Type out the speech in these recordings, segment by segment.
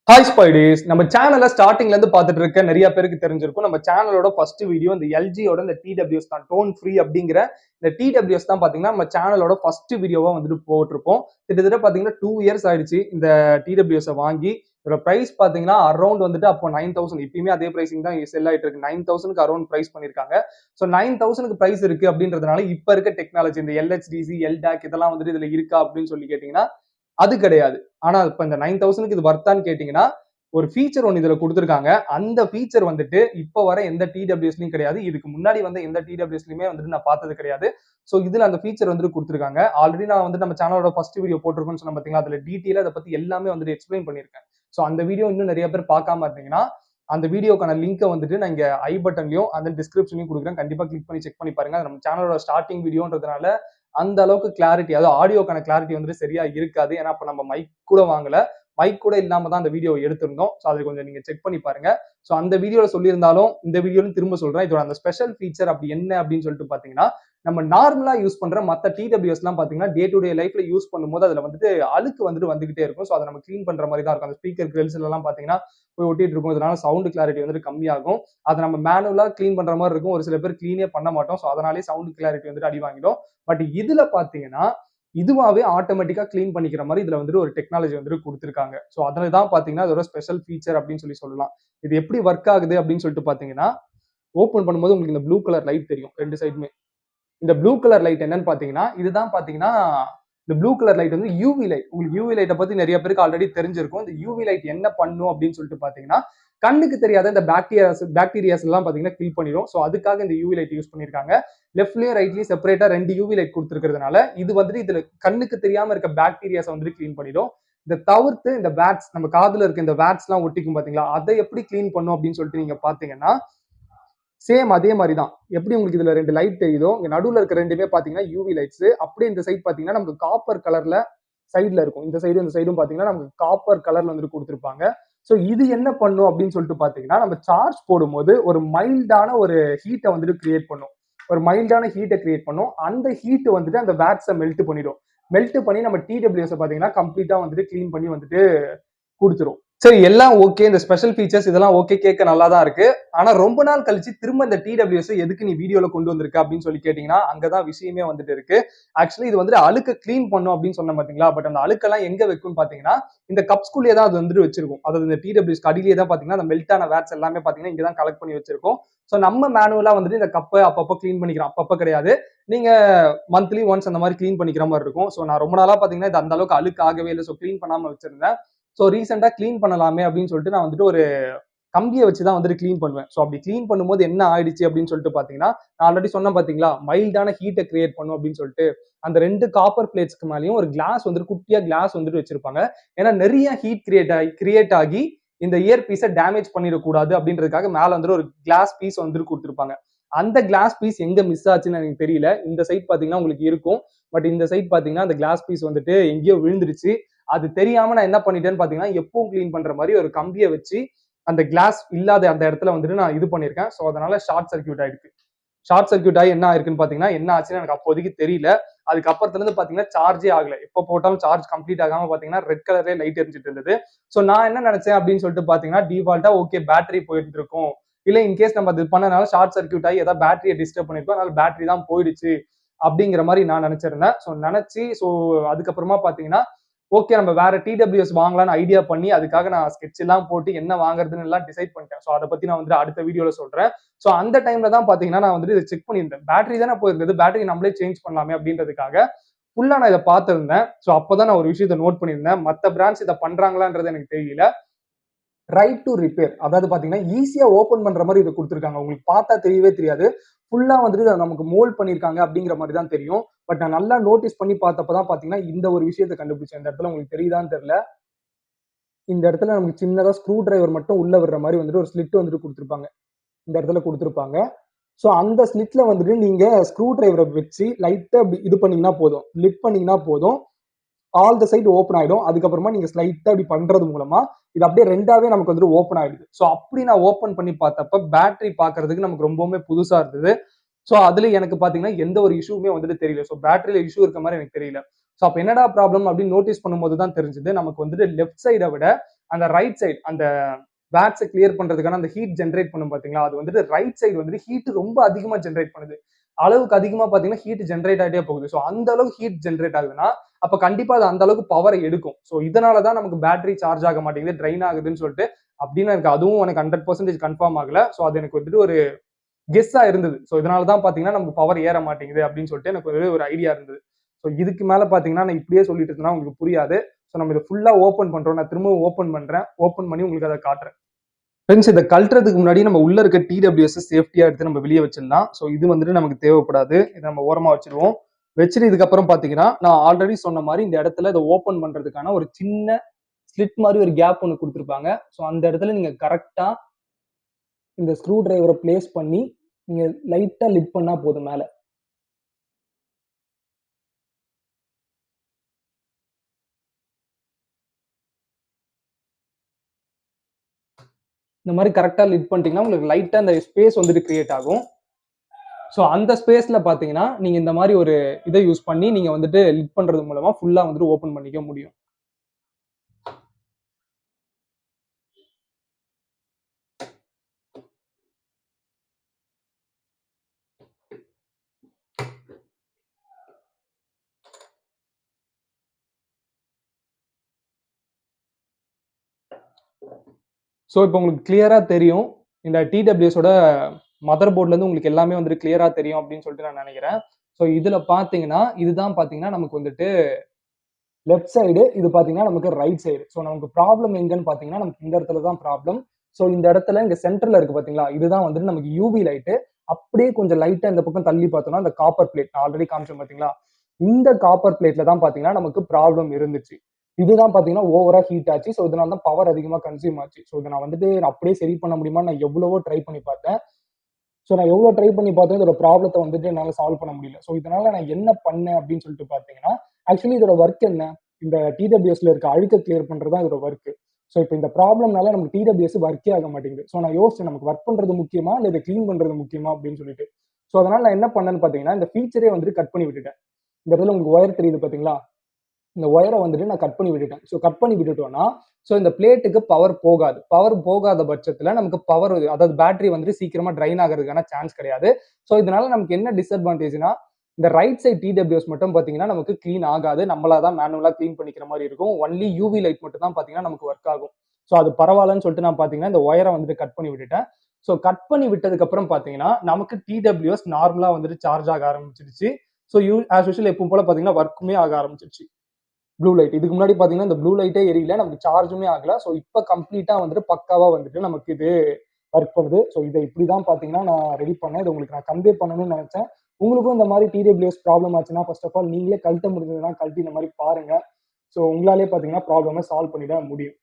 Hi ஸ்பைடிஸ், நம்ம சேனலை ஸ்டார்டிங்ல இருந்து பார்த்துட்டு இருக்க நிறைய பேருக்கு தெரிஞ்சிருக்கும். நம்ம சேனலோட ஃபர்ஸ்ட் வீடியோ இந்த எல்ஜியோட இந்த டிடபிள்யூஎஸ் தான், டோன் ஃப்ரீ அப்படிங்கிற இந்த டிடபிள்யூஎஸ் தான் பாத்தீங்கன்னா நம்ம சேனலோட ஃபர்ஸ்ட் வீடியோவா வந்துட்டு போட்டிருப்போம். கிட்டத்தட்ட பாத்தீங்கன்னா 2 இயர்ஸ் ஆயிடுச்சு இந்த டிடபிள்யூஎஸ் வாங்கி. இதோட பிரைஸ் பாத்தீங்கன்னா அரௌண்ட் வந்துட்டு அப்போ 9000. இப்பயுமே அதே பிரைசிங் தான் செல் ஆயிட்டு இருக்கு. 9000க்கு அரௌண்ட் பிரைஸ் பண்ணிருக்காங்க. ஸோ 9000க்கு பிரைஸ் இருக்கு அப்படின்றதுனால இப்ப இருக்க டெக்னாலஜி இந்த எல்ஹெச்டிசி எல்டாக் இதெல்லாம் வந்துட்டு இதுல இருக்கா அப்படின்னு சொல்லி கேட்டீங்கன்னா அது கிடையாது. ஆனா இப்ப இந்த 9000க்கு இது வர்த்தான்னு கேட்டீங்கன்னா ஒரு ஃபீச்சர் ஒன்னு இதுல கொடுத்திருக்காங்க. அந்த ஃபீச்சர் வந்துட்டு இப்ப வர எந்த டிடபிள்யூஎஸ்லயும் கிடையாது. இதுக்கு முன்னாடி வந்த எந்த டிடபிள்யூஎஸ்லயுமே வந்துட்டு நான் பார்த்தது கிடையாது. சோ இதுல அந்த ஃபீச்சர் வந்துட்டு கொடுத்திருக்காங்க. ஆல்ரெடி நான் வந்து நம்ம சேனலோட ஃபர்ஸ்ட் வீடியோ போட்டிருக்கோம்னு சொன்ன பாத்தீங்களா, அதுல டீடைலா அதை பத்தி எல்லாமே வந்துட்டு எக்ஸ்பிளைன் பண்ணிருக்கேன். சோ அந்த வீடியோ இன்னும் நிறைய பேர் பார்க்காம இருந்தீங்கன்னா அந்த வீடியோக்கான லிங்கை வந்துட்டு நான் இங்க ஐ பட்டன்லயும் அந்த டிஸ்கிரிப்ஷன்லயும் கொடுக்குறேன். கண்டிப்பா கிளிக் பண்ணி செக் பண்ணி பாருங்க. நம்ம சேனலோட ஸ்டார்டிங் வீடியோன்றதுனால அந்த அளவுக்கு கிளாரிட்டி, அதாவது ஆடியோக்கான கிளாரிட்டி வந்துட்டு சரியா இருக்காது. ஏன்னா அப்ப நம்ம மைக் கூட வாங்கல, மைக் கூட இல்லாம தான் அந்த வீடியோ எடுத்திருந்தோம். ஸோ அதை கொஞ்சம் நீங்க செக் பண்ணி பாருங்க. ஸோ அந்த வீடியோல சொல்லியிருந்தாலும் இந்த வீடியோலும் திரும்ப சொல்றேன், இதோட அந்த ஸ்பெஷல் ஃபீச்சர் அப்படி என்ன அப்படின்னு சொல்லிட்டு பாத்தீங்கன்னா, நம்ம நார்மலா யூஸ் பண்ற மத்த டிடபிள்யூஎஸ் எல்லாம் பாத்தீங்கன்னா டே டு டே லைஃப்ல யூஸ் பண்ணும்போது அதுல வந்துட்டு அழுக்கு வந்துட்டு வந்துகிட்டே இருக்கும். ஸோ அதை நம்ம கிளீன் பண்ற மாதிரி தான் இருக்கும். அந்த ஸ்பீக்கர் கிரில்ஸ்ல எல்லாம் பாத்தீங்கன்னா போய் ஒட்டிட்டு இருக்கும். இதனால சவுண்ட் கிளாரிட்டி வந்துட்டு கம்மியாகும். அதை நம்ம மேனுவலா கிளீன் பண்ற மாதிரி இருக்கும். ஒரு சில பேர் கிளீனே பண்ண மாட்டோம். ஸோ அதனாலே சவுண்ட் கிளாரிட்டி வந்துட்டு அடி வாங்கிடும். பட் இதுல பாத்தீங்கன்னா இதுவாவே ஆட்டோமேட்டிக்கா கிளீன் பண்ணிக்கிற மாதிரி இதுல வந்துட்டு ஒரு டெக்னாலஜி வந்துட்டு கொடுத்திருக்காங்க. சோ அதுல தான் பாத்தீங்கன்னா அதோட ஸ்பெஷல் ஃபீச்சர் அப்படின்னு சொல்லலாம். இது எப்படி ஒர்க் ஆகுது அப்படின்னு சொல்லிட்டு பாத்தீங்கன்னா, ஓபன் பண்ணும்போது உங்களுக்கு இந்த ப்ளூ கலர் லைட் தெரியும் ரெண்டு சைடுமே. இந்த ப்ளூ கலர் லைட் என்னன்னு பாத்தீங்கன்னா, இதுதான் பாத்தீங்கன்னா இந்த ப்ளூ கலர் லைட் வந்து யூவி லைட். உங்களுக்கு யூவி லைட்டை பத்தி நிறைய பேருக்கு ஆல்ரெடி தெரிஞ்சிருக்கும். இந்த யூவி லைட் என்ன பண்ணும் அப்படின்னு சொல்லிட்டு பாத்தீங்கன்னா, கண்ணுக்கு தெரியாத இந்த பாக்டீரியாஸ் எல்லாம் பாத்தீங்கன்னா கில் பண்ணிடும். ஸோ அதுக்காக இந்த யூவி லைட் யூஸ் பண்ணிருக்காங்க. லெஃப்ட்லயும் ரைட்லயும் செப்பரேட்டா 2 யூவி லைட் கொடுத்துருக்கிறதுனால இது வந்துட்டு இதுல கண்ணுக்கு தெரியாம இருக்க பாக்டீரியாஸ் வந்துட்டு கிளீன் பண்ணிடும். இதை தவிர்த்து இந்த வேட்ஸ், நம்ம காதுல இருக்க இந்த வேட்ஸ் எல்லாம் ஒட்டிக்கும் பாத்தீங்களா, அதை எப்படி கிளீன் பண்ணும் அப்படின்னு சொல்லிட்டு நீங்க பாத்தீங்கன்னா சேம் அதே மாதிரி தான். எப்படி உங்களுக்கு இதுல 2 லைட் தெரியுதோ, இங்க நடுவுல இருக்க 2மே பாத்தீங்கன்னா யூவி லைட்ஸ். அப்படியே இந்த சைடு பாத்தீங்கன்னா நமக்கு காப்பர் கலர்ல சைடுல இருக்கும். இந்த சைடும் இந்த சைடும் பாத்தீங்கன்னா நமக்கு காப்பர் கலர்ல வந்துட்டு கொடுத்திருப்பாங்க. சோ இது என்ன பண்ணும் அப்படின்னு சொல்லிட்டு பாத்தீங்கன்னா, நம்ம சார்ஜ் போடும்போது ஒரு மைல்டான ஒரு ஹீட்டை வந்துட்டு கிரியேட் பண்ணும். ஒரு மைல்டான ஹீட்டை கிரியேட் பண்ணும். அந்த ஹீட் வந்துட்டு அந்த வேட்ஸை மெல்ட் பண்ணிடும். மெல்ட் பண்ணி நம்ம டிடபிள்யூஎஸ் பாத்தீங்கன்னா கம்ப்ளீட்டா வந்துட்டு கிளீன் பண்ணி வந்துட்டு கொடுத்துரும். சரி, எல்லாம் ஓகே, இந்த ஸ்பெஷல் ஃபீச்சர்ஸ் இதெல்லாம் ஓகே, கேட்க நல்லா தான் இருக்கு. ஆனா ரொம்ப நாள் கழிச்சு திரும்ப இந்த டிடபிள்யூஎஸ் எதுக்கு நீ வீடியோல கொண்டு வந்திருக்க அப்படின்னு சொல்லி கேட்டீங்கன்னா, அங்கதான் விஷயமே வந்துட்டு இருக்கு. ஆக்சுவலி இது வந்துட்டு அழுக்க கிளீன் பண்ணும் அப்படின்னு சொன்ன பாத்தீங்களா, பட் அந்த அழுக்கெல்லாம் எங்க வைக்கும்னு பாத்தீங்கன்னா இந்த கப்ஸ்குள்ளேயே தான் அது வந்துட்டு வச்சிருக்கும். அதாவது இந்த டிடபிள்யூஎஸ் அடியிலேயே தான் பாத்தீங்கன்னா அந்த மெல்டான வேட்ஸ் எல்லாமே பாத்தீங்கன்னா இங்கதான் கலெக்ட் பண்ணி வச்சிருக்கோம். சோ நம்ம மேனுவலா வந்துட்டு இந்த கப்பை அப்பப்போ கிளீன் பண்ணிக்கிறோம். அப்பப்போ கிடையாது, நீங்க மந்த்லி ஒன்ஸ் அந்த மாதிரி கிளீன் பண்ணிக்கிற மாதிரி இருக்கும். சோ நான் ரொம்ப நாளா பாத்தீங்கன்னா இது அந்த அளவுக்கு அழுக்கு ஆகவே இல்லை. சோ கிளீன் பண்ணாம வச்சிருந்தேன். ஸோ ரீசெண்டா கிளீன் பண்ணலாமே அப்படின்னு சொல்லிட்டு நான் வந்துட்டு ஒரு கம்பியை வச்சுதான் வந்துட்டு கிளீன் பண்ணுவேன். ஸோ அப்படி கிளீன் பண்ணும்போது என்ன ஆயிடுச்சு அப்படின்னு சொல்லிட்டு பாத்தீங்கன்னா, நான் ஆல்ரெடி சொன்னேன் பாத்தீங்களா, மைல்டான ஹீட்டை கிரியேட் பண்ணும் அப்படின்னு சொல்லிட்டு அந்த 2 காப்பர் பிளேட்ஸ்க்கு மேலேயும் ஒரு கிளாஸ் வந்துட்டு குட்டியா கிளாஸ் வந்துட்டு வச்சிருப்பாங்க. ஏன்னா நிறைய ஹீட் கிரியேட் ஆகி இந்த இயர் பீஸை டேமேஜ் பண்ணிடக்கூடாது அப்படின்றதுக்காக மேல வந்துட்டு ஒரு கிளாஸ் பீஸ் வந்துட்டு கொடுத்துருப்பாங்க. அந்த கிளாஸ் பீஸ் எங்க மிஸ் ஆச்சுன்னு எனக்கு தெரியல. இந்த சைட் பாத்தீங்கன்னா உங்களுக்கு இருக்கும், பட் இந்த சைட் பாத்தீங்கன்னா அந்த கிளாஸ் பீஸ் வந்துட்டு எங்கேயோ விழுந்துருச்சு. அது தெரியாம நான் என்ன பண்ணிட்டேன்னு பாத்தீங்கன்னா, எப்பவும் கிளீன் பண்ற மாதிரி ஒரு கம்பியை வச்சு அந்த கிளாஸ் இல்லாத அந்த இடத்துல வந்துட்டு நான் இது பண்ணிருக்கேன். ஸோ அதனால ஷார்ட் சர்க்யூட் ஆயிருக்கு. ஷார்ட் சர்க்யூட் ஆகி என்ன ஆயிருக்குன்னு பாத்தீங்கன்னா, என்ன ஆச்சுன்னு எனக்கு அப்போதைக்கு தெரியல. அதுக்கப்புறத்துல இருந்து பாத்தீங்கன்னா சார்ஜே ஆகல. எப்ப போட்டாலும் சார்ஜ் கம்ப்ளீட் ஆகாம பாத்தீங்கன்னா ரெட் கலர்ல லைட் எரிஞ்சிட்டு இருந்தது. சோ நான் என்ன நினைச்சேன் அப்படின்னு சொல்லிட்டு பாத்தீங்கன்னா, டிஃபால்ட்டா ஓகே பேட்டரி போயிட்டு இருக்கும், இல்ல இன்கேஸ் நம்ம அது பண்ணனால ஷார்ட் சர்க்யூட் ஆகி ஏதாவது பேட்டரியை டிஸ்டர்ப் பண்ணிருக்கோம், அதனால பேட்டரி தான் போயிடுச்சு அப்படிங்கிற மாதிரி நான் நினைச்சிருந்தேன். ஸோ நினைச்சு அதுக்கப்புறமா பாத்தீங்கன்னா ஓகே நம்ம வேற டிடபிள்யூஎஸ் வாங்கலாம்னு ஐடியா பண்ணி அதுக்காக நான் ஸ்கெட்ச் எல்லாம் போட்டு என்ன வாங்குறதுன்னு எல்லாம் டிசைட் பண்ணிட்டேன். ஸோ அதை பத்தி நான் வந்து அடுத்த வீடியோல சொல்றேன். ஸோ அந்த டைம்ல தான் பாத்தீங்கன்னா நான் வந்துட்டு இதை செக் பண்ணியிருந்தேன். பேட்டரி தானே போயிருந்தது, பேட்டரி நம்மளே சேஞ்ச் பண்ணலாமே அப்படின்றதுக்காக ஃபுல்லா நான் இதை பார்த்திருந்தேன். ஸோ அப்பதான் நான் ஒரு விஷயத்தை நோட் பண்ணியிருந்தேன். மத்த பிராண்ட்ஸ் இதை பண்றாங்களான்றது எனக்கு தெரியல. ரைட் டு ரிப்பேர், அதாவது பாத்தீங்கன்னா ஈஸியா ஓபன் பண்ற மாதிரி இதை கொடுத்துருக்காங்க. உங்களுக்கு பார்த்தா தெரியவே தெரியாது, ஃபுல்லா வந்துட்டு நமக்கு மோல்ட் பண்ணிருக்காங்க அப்படிங்கிற மாதிரி தான் தெரியும். பட் நான் நல்லா நோட்டீஸ் பண்ணி பார்த்தப்பதான் பாத்தீங்கன்னா இந்த ஒரு விஷயத்தை கண்டுபிடிச்சேன். இந்த இடத்துல உங்களுக்கு தெரியுதான்னு தெரியல, இந்த இடத்துல நமக்கு சின்னதா ஸ்க்ரூ டிரைவர் மட்டும் உள்ள வர்ற மாதிரி வந்துட்டு ஒரு ஸ்லிட் வந்துட்டு கொடுத்துருப்பாங்க. இந்த இடத்துல கொடுத்துருப்பாங்க. சோ அந்த ஸ்லிட்ல வந்துட்டு நீங்க ஸ்க்ரூ டிரைவரை வச்சு லைட்டா இது பண்ணீங்கன்னா போதும், லிட் பண்ணீங்கன்னா போதும், ஆல் த சைடு ஓப்பன் ஆயிடும். அதுக்கப்புறமா நீங்க ஸ்லைட்டா இப்படி பண்றது மூலமா இது அப்படியே ரெண்டாவே நமக்கு வந்துட்டு ஓப்பன் ஆயிடுது. சோ அப்படி நான் ஓப்பன் பண்ணி பார்த்தப்ப பேட்டரி பாக்குறதுக்கு நமக்கு ரொம்பவுமே புதுசா இருந்தது. சோ அதுல எனக்கு பாத்தீங்கன்னா எந்த ஒரு இஷ்யூமே வந்துட்டு தெரியல. சோ பேட்டரியில இஷ்யூ இருக்க மாதிரி எனக்கு தெரியல. சோ அப்ப என்னடா ப்ராப்ளம் அப்படின்னு நோட்டீஸ் பண்ணும்போது தான் தெரிஞ்சது, நமக்கு வந்துட்டு லெஃப்ட் சைடை விட அந்த ரைட் சைடு அந்த பேட்ஸை கிளியர் பண்றதுக்கான அந்த ஹீட் ஜென்ரேட் பண்ணும் பாத்தீங்களா, அது வந்துட்டு ரைட் சைடு வந்துட்டு ஹீட் ரொம்ப அதிகமா ஜென்ரேட் பண்ணுது. அளவுக்கு அதிகமா பாத்தீங்கன்னா ஹீட் ஜென்ரேட் ஆகிட்டே போகுது. ஸோ அந்த அளவுக்கு ஹீட் ஜென்ரேட் ஆகுதுன்னா அப்ப கண்டிப்பா அது அந்த அளவுக்கு பவரை எடுக்கும். ஸோ இதனாலதான் நமக்கு பேட்டரி சார்ஜ் ஆக மாட்டேங்குது, ட்ரைன் ஆகுதுன்னு சொல்லிட்டு அப்படின்னு எனக்கு அதுவும் எனக்கு 100% கன்ஃபார்ம் ஆகல. ஸோ அது எனக்கு வந்துட்டு ஒரு கெஸ்ஸா இருந்தது. ஸோ இதனாலதான் பாத்தீங்கன்னா நமக்கு பவர் ஏற மாட்டேங்குது அப்படின்னு சொல்லிட்டு எனக்கு ஒரு ஐடியா இருந்தது. ஸோ இதுக்கு மேல பாத்தீங்கன்னா நான் இப்படியே சொல்லிட்டு இருந்தா உங்களுக்கு புரியாது. ஸோ நம்ம இதை ஃபுல்லா ஓப்பன் பண்றோம். நான் திரும்பவும் ஓப்பன் பண்றேன். ஓப்பன் பண்ணி உங்களுக்கு அதை காட்டுறேன். ஃப்ரெண்ட்ஸ், இதை கழட்டுறதுக்கு முன்னாடி நம்ம உள்ள இருக்க டிடபிள்யூஎஸ் சேஃப்டியா எடுத்து நம்ம வெளியே வச்சிடலாம். ஸோ இது வந்துட்டு நமக்கு தேவைப்படாது. இதை நம்ம ஓரமா வச்சிருவோம். வச்சுட்டு இதுக்கப்புறம் பாத்தீங்கன்னா நான் ஆல்ரெடி சொன்ன மாதிரி இந்த இடத்துல இதை ஓப்பன் பண்றதுக்கான ஒரு சின்ன ஸ்லிட் மாதிரி ஒரு கேப் ஒன்று கொடுத்துருப்பாங்க. ஸோ அந்த இடத்துல நீங்க கரெக்டா இந்த ஸ்க்ரூ டிரைவரை பிளேஸ் பண்ணி நீங்க லைட்டா லிட் பண்ணா போதும் மேல. இந்த மாதிரி கரெக்டா லிட் பண்ணிட்டீங்கன்னா உங்களுக்கு லைட்டா அந்த ஸ்பேஸ் வந்துட்டு கிரியேட் ஆகும். ஸோ அந்த ஸ்பேஸ்ல பாத்தீங்கன்னா நீங்க இந்த மாதிரி ஒரு இதை யூஸ் பண்ணி நீங்க வந்துட்டு லிட் பண்றது மூலமா ஃபுல்லா வந்துட்டு ஓப்பன் பண்ணிக்க முடியும். ஸோ இப்போ உங்களுக்கு கிளியரா தெரியும் இந்த டிடபிள்யூஎஸோட மதர் போர்ட்ல இருந்து உங்களுக்கு எல்லாமே வந்துட்டு கிளியரா தெரியும் அப்படின்னு சொல்லிட்டு நான் நினைக்கிறேன். ஸோ இதுல பாத்தீங்கன்னா இதுதான் பாத்தீங்கன்னா நமக்கு வந்துட்டு லெஃப்ட் சைடு, இது பாத்தீங்கன்னா நமக்கு ரைட் சைடு. ஸோ நமக்கு ப்ராப்ளம் எங்கன்னு பாத்தீங்கன்னா நமக்கு இந்த இடத்துல தான் ப்ராப்ளம். ஸோ இந்த இடத்துல இங்க சென்டர்ல இருக்கு பாத்தீங்களா, இதுதான் வந்துட்டு நமக்கு யூவி லைட்டு. அப்படியே கொஞ்சம் லைட்டா இந்த பக்கம் தள்ளி பார்த்தோம்னா அந்த காப்பர் பிளேட் நான் ஆல்ரெடி காமிச்சேன் பாத்தீங்களா, இந்த காப்பர் பிளேட்ல தான் பாத்தீங்கன்னா நமக்கு ப்ராப்ளம் இருந்துச்சு. இதுதான் பாத்தீங்கன்னா ஓவரா ஹீட் ஆச்சு. ஸோ இதனால தான் பவர் அதிகமா கன்சியூம் ஆச்சு. ஸோ இதை நான் வந்துட்டு அப்படியே சரி பண்ண முடியுமா, நான் எவ்வளவோ ட்ரை பண்ணி பார்த்தேன். ஸோ நான் எவ்வளோ ட்ரை பண்ணி பார்த்தேன், இதோட ப்ராப்ளத்தை வந்துட்டு என்னால் சால்வ் பண்ண முடியல. ஸோ இதனால நான் என்ன பண்ணேன் அப்படின்னு சொல்லிட்டு பார்த்தீங்கன்னா, ஆக்சுவலி இதோட ஒர்க் என்ன, இந்த டிடபிள்யூஎஸ்ல இருக்க அழுக்க கிளியர் பண்றது தான் இதோட ஒர்க். ஸோ இப்போ இந்த ப்ராப்ளம்னால நமக்கு டிடபிள்யூஎஸ் ஒர்க்கே ஆக மாட்டேங்குது. ஸோ நான் யோசிச்சேன் நமக்கு ஒர்க் பண்றது முக்கியமா இல்லை இதை க்ளீன் பண்றது முக்கியமா அப்படின்னு சொல்லிட்டு. ஸோ அதனால நான் என்ன பண்ணேன்னு பார்த்தீங்கன்னா இந்த ஃபீச்சரே வந்துட்டு கட் பண்ணி விட்டுட்டேன். இந்த இடத்துல உங்களுக்கு ஒயர் தெரியுது பார்த்தீங்களா, இந்த ஒயரை வந்துட்டு நான் கட் பண்ணி விட்டுட்டேன். ஸோ கட் பண்ணி விட்டுட்டோம்னா ஸோ இந்த பிளேட்டுக்கு பவர் போகாது. பவர் போகாத பட்சத்தில் நமக்கு பவர் அதாவது பேட்டரி வந்துட்டு சீக்கிரமா ட்ரைன் ஆகிறதுக்கான சான்ஸ் கிடையாது. ஸோ இதனால நமக்கு என்ன டிஸ்அட்வான்டேஜ்னா இந்த ரைட் சைட் டிடபிள்யூஎஸ் மட்டும் பார்த்தீங்கன்னா நமக்கு க்ளீன் ஆகாது. நம்மளா தான் மேனுவலா க்ளீன் பண்ணிக்கிற மாதிரி இருக்கும். ஒன்லி யூவி லைட் மட்டும் தான் பார்த்தீங்கன்னா நமக்கு ஒர்க் ஆகும். ஸோ அது பரவாயில்லன்னு சொல்லிட்டு நான் பார்த்தீங்கன்னா இந்த ஒயரை வந்துட்டு கட் பண்ணி விட்டுட்டேன். ஸோ கட் பண்ணி விட்டதுக்கு அப்புறம் பார்த்தீங்கன்னா நமக்கு டிடபிள்யூஎஸ் நார்மலா வந்துட்டு சார்ஜ் ஆக ஆரம்பிச்சிருச்சு. ஸோ ஆஸ் யூஷுவல் எப்பவும் போல பார்த்தீங்கன்னா ஒர்க்குமே ஆக ஆரம்பிச்சிருச்சு. ப்ளூ லைட் இதுக்கு முன்னாடி பாத்தீங்கன்னா இந்த ப்ளூ லைட்டே எரியல, நமக்கு சார்ஜுமே ஆகல. ஸோ இப்போ கம்ப்ளீட்டா வந்துட்டு பக்காவா வந்துட்டு நமக்கு இது ஒர்க் பண்ணுது. ஸோ இதை இப்படிதான் பாத்தீங்கன்னா நான் ரெடி பண்ணேன். இது உங்களுக்கு நான் கன்வே பண்ணணும்னு நினைச்சேன். உங்களுக்கும் இந்த மாதிரி டிடபிள்யூஎஸ் ப்ராப்ளம் ஆச்சுன்னா ஃபர்ஸ்ட் ஆஃப் ஆல் நீங்களே கழட்ட முடிஞ்சதுன்னா கழட்டி இந்த மாதிரி பாருங்க. ஸோ உங்களாலே பாத்தீங்கன்னா ப்ராப்ளமை சால்வ் பண்ணிட முடியும்.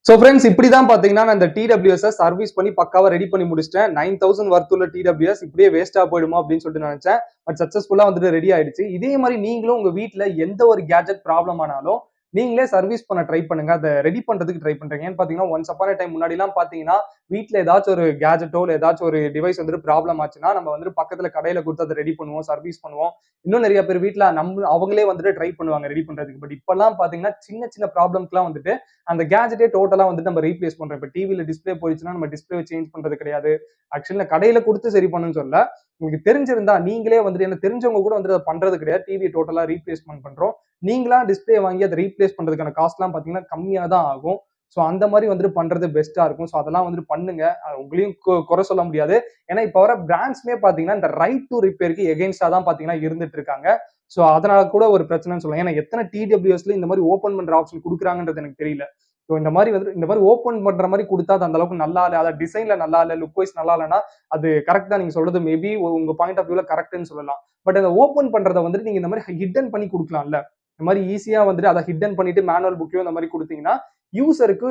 ஸோ ஃப்ரெண்ட்ஸ், இப்படிதான் பாத்தீங்கன்னா நான் இந்த டிடபிள்யூஎஸ் சர்வீஸ் பண்ணி பக்காவா ரெடி பண்ணி முடிச்சிட்டேன். 9000 வர்த் உள்ள டிடபிள்யூஎஸ் இப்படியே வேஸ்டா போயிடுமா அப்படின்னு சொல்லிட்டு நினைச்சேன். பட் சக்சஸ்ஃபுல்லா வந்துட்டு ரெடி ஆயிடுச்சு. இதே மாதிரி நீங்களும் உங்க வீட்டுல எந்த ஒரு கேஜெட் ப்ராப்ளம் ஆனாலும் நீங்களே சர்வீஸ் பண்ண ட்ரை பண்ணுங்க. அதை ரெடி பண்றதுக்கு ட்ரை பண்றீங்க. ஏன்னு பாத்தீங்கன்னா ஒன்ஸ் அப்பான் டைம் முன்னாடி எல்லாம் பாத்தீங்கன்னா வீட்டுல ஏதாச்சும் ஒரு கேஜெட்டோ இல்லை ஏதாச்சும் ஒரு டிவைஸ் வந்துட்டு ப்ராப்ளம் ஆச்சுன்னா நம்ம வந்துட்டு பக்கத்துல கடையில கொடுத்து அதை ரெடி பண்ணுவோம், சர்வீஸ் பண்ணுவோம். இன்னும் நிறைய பேர் வீட்டுல அவங்களே வந்துட்டு ட்ரை பண்ணுவாங்க ரெடி பண்றதுக்கு. பட் இப்பெல்லாம் பாத்தீங்கன்னா சின்ன சின்ன ப்ராப்ளம்க்குலாம் வந்துட்டு அந்த கேஜெட்டே டோட்டலா வந்துட்டு நம்ம ரீப்ளேஸ் பண்றோம். இப்போ டிவில டிஸ்பிளே போயிடுச்சுன்னா நம்ம டிஸ்பிளே சேஞ்ச் பண்றது கிடையாது. ஆக்சுவலி கடையில கொடுத்து சரி பண்ணுன்னு சொல்ல, உங்களுக்கு தெரிஞ்சிருந்தா நீங்களே வந்துட்டு என்ன தெரிஞ்சவங்க கூட வந்துட்டு அதை பண்றது கிடையாது. டிவி டோட்டலா ரீப்ளேஸ்மெண்ட் பண்றோம். நீங்களா டிஸ்பிளே வாங்கி அதை ரீப்ளேஸ் பண்றதுக்கான காஸ்ட் எல்லாம் பாத்தீங்கன்னா கம்மியா தான் ஆகும். ஸோ அந்த மாதிரி வந்துட்டு பண்றது பெஸ்டா இருக்கும். ஸோ அதெல்லாம் வந்துட்டு பண்ணுங்க. உங்களையும் குறை சொல்ல முடியாது. ஏன்னா இப்ப வர பிராண்ட்ஸ்மே பாத்தீங்கன்னா இந்த ரைட் டு ரிப்பேருக்கு எகென்ஸ்டா தான் பாத்தீங்கன்னா இருந்துட்டு இருக்காங்க. ஸோ அதனால கூட ஒரு பிரச்சனைன்னு சொல்லலாம். ஏன்னா எத்தனை டிடபிள்யூஎஸ்ல இந்த மாதிரி ஓப்பன் பண்ற ஆப்ஷன் கொடுக்குறாங்கன்றது எனக்கு தெரியல. ஸோ இந்த மாதிரி ஓப்பன் பண்ற மாதிரி கொடுத்தா அது அந்த அளவுக்கு நல்லா இல்லை, அதாவது டிசைன்ல நல்லா இல்லை, லுக் வைஸ் நல்லா இல்லைன்னா அது கரெக்ட் தான். நீங்க சொல்றது மேபி உங்க பாயிண்ட் ஆஃப் வியூல கரெக்ட்னு சொல்லலாம். பட் அந்த ஓப்பன் பண்றதை வந்துட்டு நீங்க இந்த மாதிரி ஹிடன் பண்ணி கொடுக்கலாம்ல. இந்த மாதிரி ஈஸியா வந்துட்டு அதை ஹிடன் பண்ணிட்டு மேனுவல் புக்கையும் இந்த மாதிரி கொடுத்தீங்கன்னா யூசருக்கு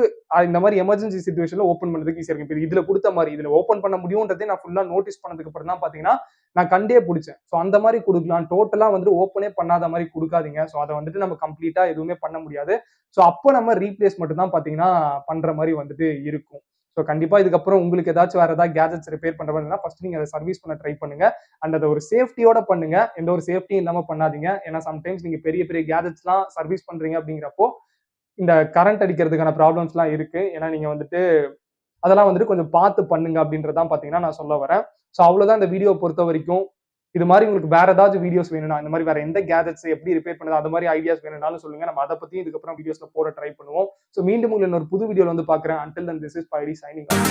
இந்த மாதிரி எமர்ஜென்சி சிச்சுவேஷன்ல ஓப்பன் பண்றதுக்கு ஈஸியா இருக்கும். இதுல கொடுத்த மாதிரி இதுல ஓப்பன் பண்ண முடியும்ன்றதே நான் ஃபுல்லா நோட்டீஸ் பண்ணதுக்கு அப்புறம் தான் பாத்தீங்கன்னா நான் கண்டே பிடிச்சேன். ஸோ அந்த மாதிரி கொடுக்கலாம். டோட்டலா வந்துட்டு ஓப்பனே பண்ணாத மாதிரி கொடுக்காதீங்க. ஸோ அதை வந்துட்டு நம்ம கம்ப்ளீட்டா எதுவுமே பண்ண முடியாது. ஸோ அப்போ நம்ம ரீப்ளேஸ் மட்டும் தான் பாத்தீங்கன்னா பண்ற மாதிரி வந்துட்டு இருக்கும். ஸோ கண்டிப்பா இதுக்கப்புறம் உங்களுக்கு ஏதாச்சும் வேற ஏதாவது கேஜெட்ஸ் ரிப்பேர் பண்ற மாதிரி ஃபர்ஸ்ட் நீங்க அதை சர்வீஸ் பண்ண ட்ரை பண்ணுங்க. அண்ட் அதை ஒரு சேஃப்டியோட பண்ணுங்க. எந்த ஒரு சேஃப்டியும் இல்லாம பண்ணாதீங்க. ஏன்னா சம்டைம்ஸ் நீங்க பெரிய பெரிய கேஜெட்ஸ் எல்லாம் சர்வீஸ் பண்றீங்க அப்படிங்கிறப்போ இந்த கரண்ட் அடிக்கிறதுக்கான ப்ராப்ளம்ஸ்லாம் இருக்கு. ஏன்னா நீங்க வந்துட்டு அதெல்லாம் வந்துட்டு கொஞ்சம் பார்த்து பண்ணுங்க அப்படின்றதான் பார்த்தீங்கன்னா நான் சொல்ல வரேன். ஸோ அவ்வளோதான் இந்த வீடியோ பொறுத்த வரைக்கும். இது மாரி உங்களுக்கு வேற ஏதாச்சும் வீடியோஸ் வேணும்னா, இந்த மாரி வேற எந்த கேட்ஜெட்ஸ் எப்படி ரிப்பேர் பண்ணுது, அந்த மாரி ஐடியாஸ் வேணும்னாலும் சொல்லுங்க. நம்ம அத பத்தியும் இதுக்கப்புறம் வீடியோஸ்ல போட ட்ரை பண்ணுவோம். ஸோ மீண்டும் உங்களை இன்னொரு புது வீடியோல வந்து பார்க்குறேன். Until then this is பைடி signing off.